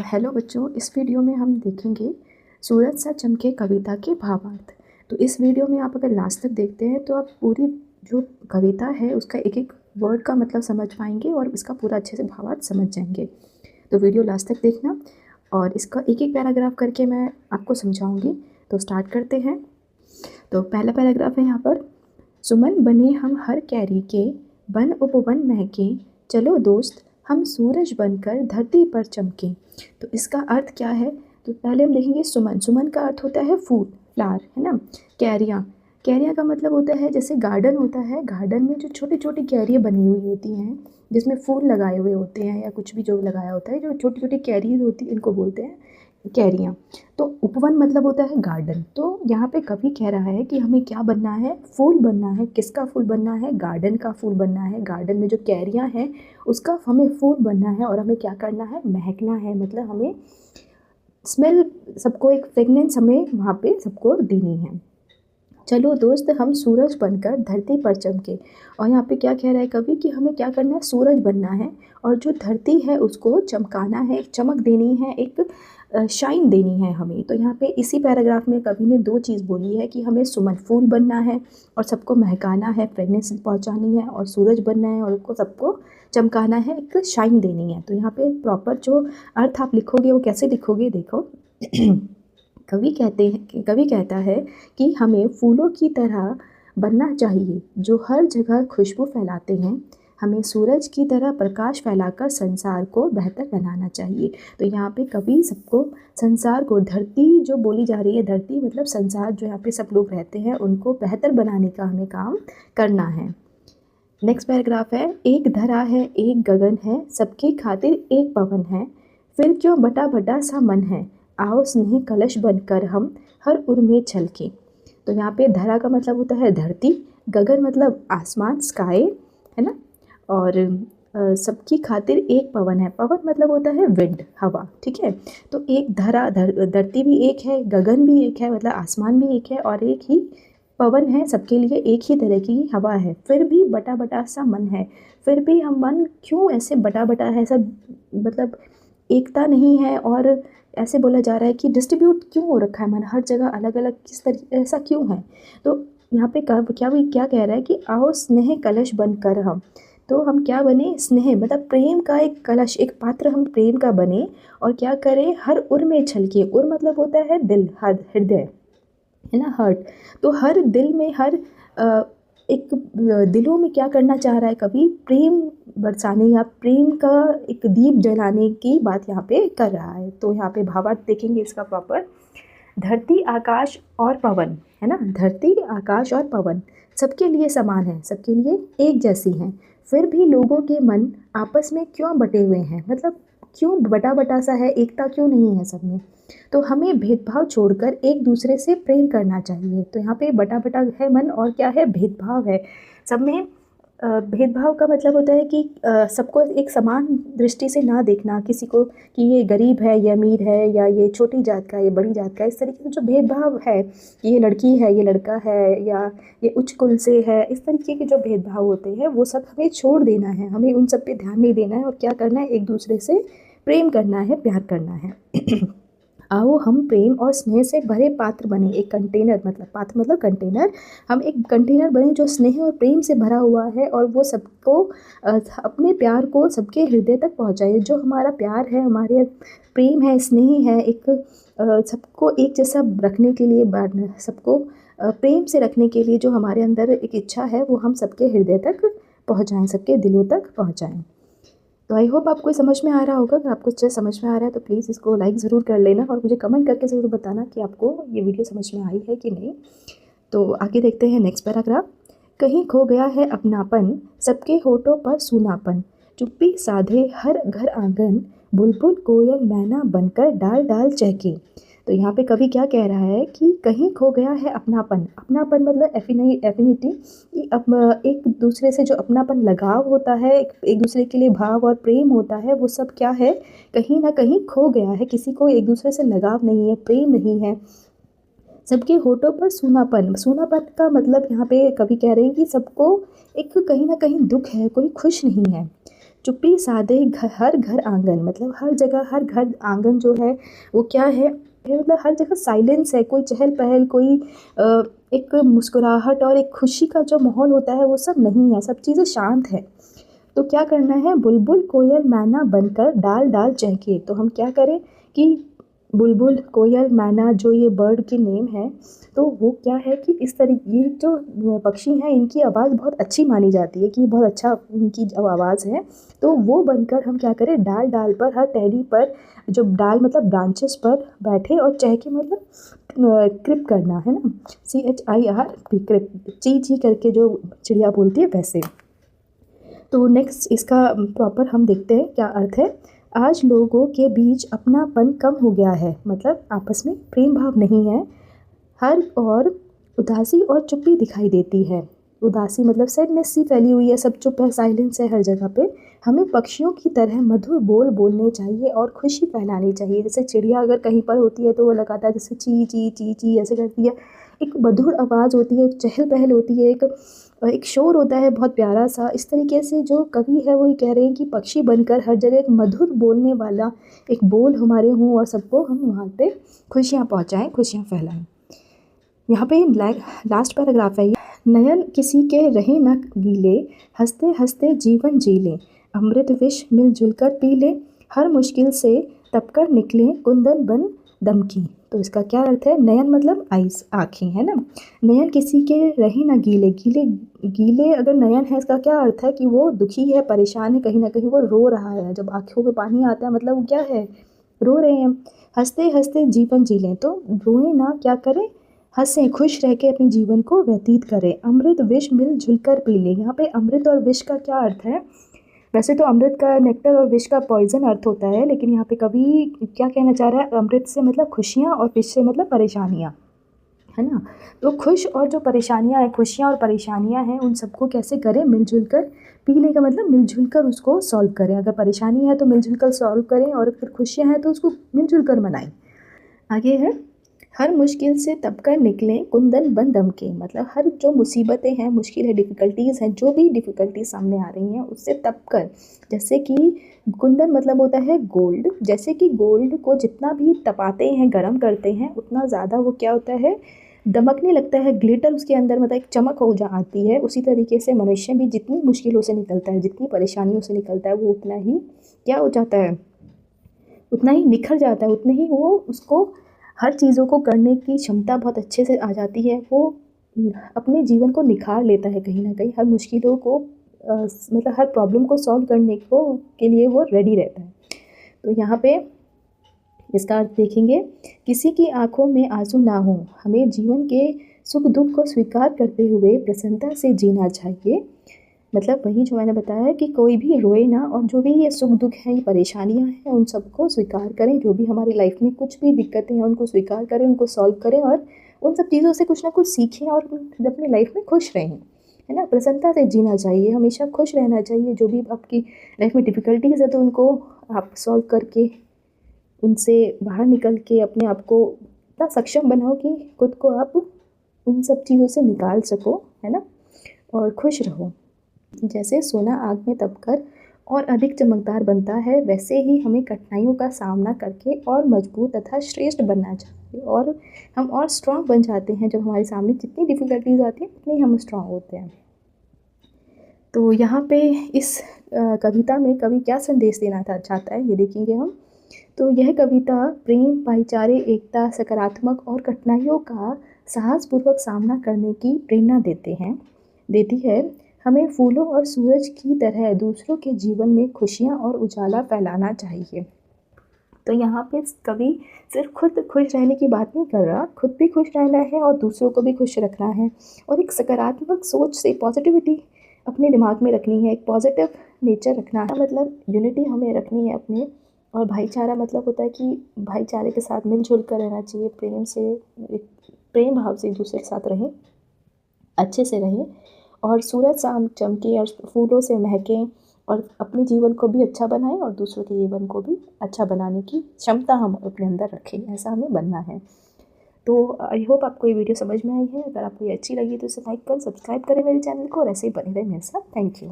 Hello बच्चों, इस video में हम देखेंगे सूरज सा चमके कविता के भावार्थ। तो इस वीडियो में आप अगर लास्ट तक देखते हैं तो आप पूरी जो कविता है उसका एक एक वर्ड का मतलब समझ पाएंगे और इसका पूरा अच्छे से भावार्थ समझ जाएंगे। तो वीडियो लास्ट तक देखना और इसका एक एक पैराग्राफ करके मैं आपको समझाऊंगी। तो स्टार्ट करते हैं। तो पहला पैराग्राफ है यहाँ पर, सुमन बने हम हर कैरी के, वन उपवन महके, चलो दोस्त हम सूरज बनकर धरती पर चमके। तो इसका अर्थ क्या है? तो पहले हम देखेंगे सुमन। सुमन का अर्थ होता है फूल, फ्लावर, है ना। कैरियाँ, कैरियाँ का मतलब होता है जैसे गार्डन होता है, गार्डन में जो छोटी छोटी कैरियाँ बनी हुई होती हैं जिसमें फूल लगाए हुए होते हैं या कुछ भी जो लगाया होता है, जो छोटी छोटी कैरी होती है इनको बोलते हैं कैरियाँ। तो उपवन मतलब होता है गार्डन। तो यहाँ पे कवि कह रहा है कि हमें क्या बनना है? फूल बनना है। किसका फूल बनना है? गार्डन का फूल बनना है। गार्डन में जो कैरियाँ हैं उसका हमें फूल बनना है और हमें क्या करना है? महकना है, मतलब हमें स्मेल, सबको एक फ्रेगनेंस हमें वहाँ पे सबको देनी है। चलो दोस्त हम सूरज बनकर धरती पर चमके। और यहाँ पे क्या कह रहा है कवि कि हमें क्या करना है? सूरज बनना है और जो धरती है उसको चमकाना है, एक चमक देनी है, एक शाइन देनी है हमें। तो यहाँ पे इसी पैराग्राफ में कवि ने दो चीज़ बोली है कि हमें सुमन फूल बनना है और सबको महकाना है, फ्रेगनेंस पहुँचानी है, और सूरज बनना है और उसको सबको चमकाना है, एक शाइन देनी है। तो यहाँ पे प्रॉपर जो अर्थ आप लिखोगे वो कैसे लिखोगे देखो। कवि कहता है कि हमें फूलों की तरह बनना चाहिए जो हर जगह खुशबू फैलाते हैं। हमें सूरज की तरह प्रकाश फैलाकर संसार को बेहतर बनाना चाहिए। तो यहाँ पे कवि सबको, संसार को, धरती जो बोली जा रही है, धरती मतलब संसार जो यहाँ पे सब लोग रहते हैं उनको बेहतर बनाने का हमें काम करना है। नेक्स्ट पैराग्राफ है, एक धरा है एक गगन है, सबकी खातिर एक पवन है, फिर क्यों बटा बटा सा मन है, आओ स्नेह कलश बनकर हम हर उर में छलके। तो यहाँ पे धरा का मतलब होता है धरती, गगन मतलब आसमान, स्काई, है ना, और सबकी खातिर एक पवन है। पवन मतलब होता है विंड, हवा, ठीक है। तो एक धरा, धरती भी एक है, गगन भी एक है मतलब आसमान भी एक है, और एक ही पवन है, सबके लिए एक ही तरह की हवा है। फिर भी बटा बटा सा मन है, फिर भी हम मन क्यों ऐसे बटा बटा है, सब मतलब एकता नहीं है, और ऐसे बोला जा रहा है कि डिस्ट्रीब्यूट क्यों हो रखा है मन, हर जगह अलग अलग किस तरह, ऐसा क्यों है? तो यहाँ पे क्या कह रहा है कि आओ स्नेह कलश बनकर हम, तो हम क्या बने? स्नेह मतलब प्रेम का एक कलश, एक पात्र हम प्रेम का बने, और क्या करें? हर उर में छलके। उर मतलब होता है दिल, हृदय, है ना, हर्ट। तो हर दिल में, हर एक दिलों में क्या करना चाह रहा है कवि? प्रेम बरसाने या प्रेम का एक दीप जलाने की बात यहाँ पे कर रहा है। तो यहाँ पे भावार्थ देखेंगे इसका प्रॉपर। धरती आकाश और पवन, है ना, धरती आकाश और पवन सबके लिए समान है, सबके लिए एक जैसी हैं, फिर भी लोगों के मन आपस में क्यों बटे हुए हैं, मतलब क्यों बटा बटा सा है, एकता क्यों नहीं है सब में। तो हमें भेदभाव छोड़कर एक दूसरे से प्रेम करना चाहिए। तो यहाँ पे बटा बटा है मन, और क्या है? भेदभाव है सब में। भेदभाव का मतलब होता है कि सबको एक समान दृष्टि से ना देखना, किसी को कि ये गरीब है, ये अमीर है, या ये छोटी जात का, ये बड़ी जात का, इस तरीके से जो भेदभाव है कि ये लड़की है, ये लड़का है, या ये उच्च कुल से है, इस तरीके के जो भेदभाव होते हैं वो सब हमें छोड़ देना है, हमें उन सब पे ध्यान नहीं देना है, और क्या करना है? एक दूसरे से प्रेम करना है, प्यार करना है। आओ हम प्रेम और स्नेह से भरे पात्र बने, एक कंटेनर, मतलब पात्र मतलब कंटेनर, हम एक कंटेनर बने जो स्नेह और प्रेम से भरा हुआ है, और वो सबको अपने प्यार को सबके हृदय तक पहुंचाए। जो हमारा प्यार है, हमारे प्रेम है, स्नेह है, एक सबको एक जैसा रखने के लिए, सबको प्रेम से रखने के लिए जो हमारे अंदर एक इच्छा है वो हम सबके हृदय तक पहुँचाएँ, सबके दिलों तक पहुँचाएँ। तो आई होप आपको समझ में आ रहा होगा। अगर आपको अच्छे समझ में आ रहा है तो प्लीज़ इसको लाइक ज़रूर कर लेना, और मुझे कमेंट करके ज़रूर बताना कि आपको ये वीडियो समझ में आई है कि नहीं। तो आगे देखते हैं नेक्स्ट पैराग्राफ। कहीं खो गया है अपनापन, सबके होठों पर सूनापन, चुप्पी साधे हर घर आंगन, बुलबुल कोयल मैना बनकर डाल डाल चहके। तो यहाँ पे कवि क्या कह रहा है कि कहीं खो गया है अपनापन। अपनापन मतलब एफिनिटी, एक दूसरे से जो अपनापन, लगाव होता है, एक दूसरे के लिए भाव और प्रेम होता है, वो सब क्या है? कहीं ना कहीं खो गया है। किसी को एक दूसरे से लगाव नहीं है, प्रेम नहीं है। सबके होठों पर सूनापन, सूनापन का मतलब यहाँ पे कवि कह रहे हैं कि सबको एक कहीं ना कहीं दुख है, कोई खुश नहीं है। चुप्पी साधे हर घर आंगन, मतलब हर जगह हर घर आंगन जो है वो क्या है, मतलब हर जगह साइलेंस है, कोई चहल पहल, कोई एक मुस्कुराहट और एक खुशी का जो माहौल होता है वो सब नहीं है, सब चीज़ें शांत है। तो क्या करना है, बुलबुल कोयल मैना बनकर डाल डाल चहके। तो हम क्या करें कि बुलबुल कोयल मैना जो ये बर्ड के नेम है, तो वो क्या है कि इस तरीके ये जो पक्षी हैं इनकी आवाज़ बहुत अच्छी मानी जाती है कि बहुत अच्छा इनकी जो आवाज़ है। तो वो बनकर हम क्या करें, डाल डाल पर, हर टहनी पर, जो डाल मतलब ब्रांचेस पर बैठे और चहके मतलब क्रिप करना है ना, CHIR क्रिप, ची ची करके जो चिड़िया बोलती है वैसे। तो नेक्स्ट इसका प्रॉपर हम देखते हैं क्या अर्थ है। आज लोगों के बीच अपनापन कम हो गया है, मतलब आपस में प्रेम भाव नहीं है, हर और उदासी और चुप्पी दिखाई देती है। उदासी मतलब सैडनेस सी फैली हुई है, सब चुप है, साइलेंस है हर जगह पे। हमें पक्षियों की तरह मधुर बोल बोलने चाहिए और खुशी फैलानी चाहिए। जैसे चिड़िया अगर कहीं पर होती है तो वो लगातार जैसे ची ची ची ची ऐसे करती है, एक मधुर आवाज़ होती है, एक चहल पहल होती है, एक शोर होता है बहुत प्यारा सा। इस तरीके से जो कवि है वो ये कह रहे हैं कि पक्षी बनकर हर जगह एक मधुर बोलने वाला एक बोल हमारे हों और सबको हम वहाँ पे खुशियाँ पहुँचाएँ, खुशियाँ फैलाएँ। यहाँ पे लास्ट पैराग्राफ है ये। नयन किसी के रहे न गीले, हंसते हंसते जीवन जी लें, अमृत विष मिलजुल कर पी लें, हर मुश्किल से तपकर निकले कुंदन बन दमकी। तो इसका क्या अर्थ है, नयन मतलब आइस, आँखें है ना, नयन किसी के रहे न गीले, गीले गीले अगर नयन है इसका क्या अर्थ है कि वो दुखी है, परेशान है, कहीं ना कहीं वो रो रहा है, जब आँखों में पानी आता है मतलब वो क्या है, रो रहे हैं। हंसते हंसते जीवन जी लें, तो रोएं ना, क्या करें, हंसें, खुश रह के अपने जीवन को व्यतीत करें। अमृत विष मिलजुल कर पी लें, यहाँ पे अमृत और विष का क्या अर्थ है, वैसे तो अमृत का नेक्टर और विष का पॉइजन अर्थ होता है, लेकिन यहाँ पे कभी क्या कहना चाह रहा है, अमृत से मतलब खुशियाँ और विष से मतलब परेशानियाँ, है ना। तो खुश और जो परेशानियाँ हैं, खुशियाँ और परेशानियाँ हैं, उन सबको कैसे करें, मिलजुल कर पीने का मतलब मिलजुल कर उसको सॉल्व करें। अगर परेशानी है तो मिलजुल कर सॉल्व करें, और अगर खुशियाँ हैं तो उसको मिलजुल कर मनाएं। आगे है, हर मुश्किल से तब कर निकलें कुंदन बन दम के, मतलब हर जो मुसीबतें हैं, मुश्किल है, डिफ़िकल्टीज़ हैं, जो भी डिफ़िकल्टीज सामने आ रही हैं उससे तब कर, जैसे कि कुंदन मतलब होता है गोल्ड, जैसे कि गोल्ड को जितना भी तपाते हैं, गर्म करते हैं, उतना ज़्यादा वो क्या होता है, दमकने लगता है, ग्लिटर उसके अंदर मतलब एक चमक हो जा आती है। उसी तरीके से मनुष्य भी जितनी मुश्किलों से निकलता है, जितनी परेशानियों से निकलता है, वो उतना ही क्या हो जाता है, उतना ही निखर जाता है, उतने ही वो उसको हर चीज़ों को करने की क्षमता बहुत अच्छे से आ जाती है। वो अपने जीवन को निखार लेता है कहीं ना कहीं, हर मुश्किलों को मतलब हर प्रॉब्लम को सॉल्व करने को के लिए वो रेडी रहता है। तो यहाँ पे इसका अर्थ देखेंगे, किसी की आंखों में आंसू ना हो, हमें जीवन के सुख दुख को स्वीकार करते हुए प्रसन्नता से जीना चाहिए। मतलब वही जो मैंने बताया है कि कोई भी रोए ना, और जो भी ये सुख दुख हैं, ये परेशानियां हैं, उन सबको स्वीकार करें, जो भी हमारी लाइफ में कुछ भी दिक्कतें हैं उनको स्वीकार करें, उनको सॉल्व करें, और उन सब चीज़ों से कुछ ना कुछ सीखें और अपनी लाइफ में खुश रहें, है ना। प्रसन्नता से जीना चाहिए, हमेशा खुश रहना चाहिए। जो भी आपकी लाइफ में डिफ़िकल्टीज़ है तो उनको आप सॉल्व करके, उनसे बाहर निकल के अपने आप को इतना सक्षम बनाओ कि खुद को आप उन सब चीज़ों से निकाल सको, है ना, और खुश रहो। जैसे सोना आग में तपकर और अधिक चमकदार बनता है, वैसे ही हमें कठिनाइयों का सामना करके और मजबूत तथा श्रेष्ठ बनना चाहिए, और हम और स्ट्रांग बन जाते हैं। जब हमारे सामने जितनी डिफ़िकल्टीज आती हैं उतनी हम स्ट्रांग होते हैं। तो यहाँ पे इस कविता में कवि क्या संदेश देना चाहता है ये देखेंगे हम। तो यह कविता प्रेम, भाईचारे, एकता, सकारात्मक और कठिनाइयों का साहसपूर्वक सामना करने की प्रेरणा देती है। हमें फूलों और सूरज की तरह दूसरों के जीवन में खुशियाँ और उजाला फैलाना चाहिए। तो यहाँ पे कवि सिर्फ खुद खुश रहने की बात नहीं कर रहा, खुद भी खुश रहना है और दूसरों को भी खुश रखना है, और एक सकारात्मक सोच से पॉजिटिविटी अपने दिमाग में रखनी है, एक पॉजिटिव नेचर रखना है, मतलब यूनिटी हमें रखनी है अपने। और भाईचारा मतलब होता है कि भाईचारे के साथ मिलजुल कर रहना चाहिए, प्रेम से, एक प्रेम भाव से एक दूसरे के साथ रहें, अच्छे से रहें, और सूरज शाम चमके और फूलों से महकें, और अपने जीवन को भी अच्छा बनाएं और दूसरों के जीवन को भी अच्छा बनाने की क्षमता हम अपने अंदर रखें, ऐसा हमें बनना है। तो आई होप आपको ये वीडियो समझ में आई है। अगर आपको ये अच्छी लगी तो इसे लाइक कर, सब्सक्राइब करें मेरे चैनल को, और ऐसे ही बने रहें मेरे साथ। Thank you.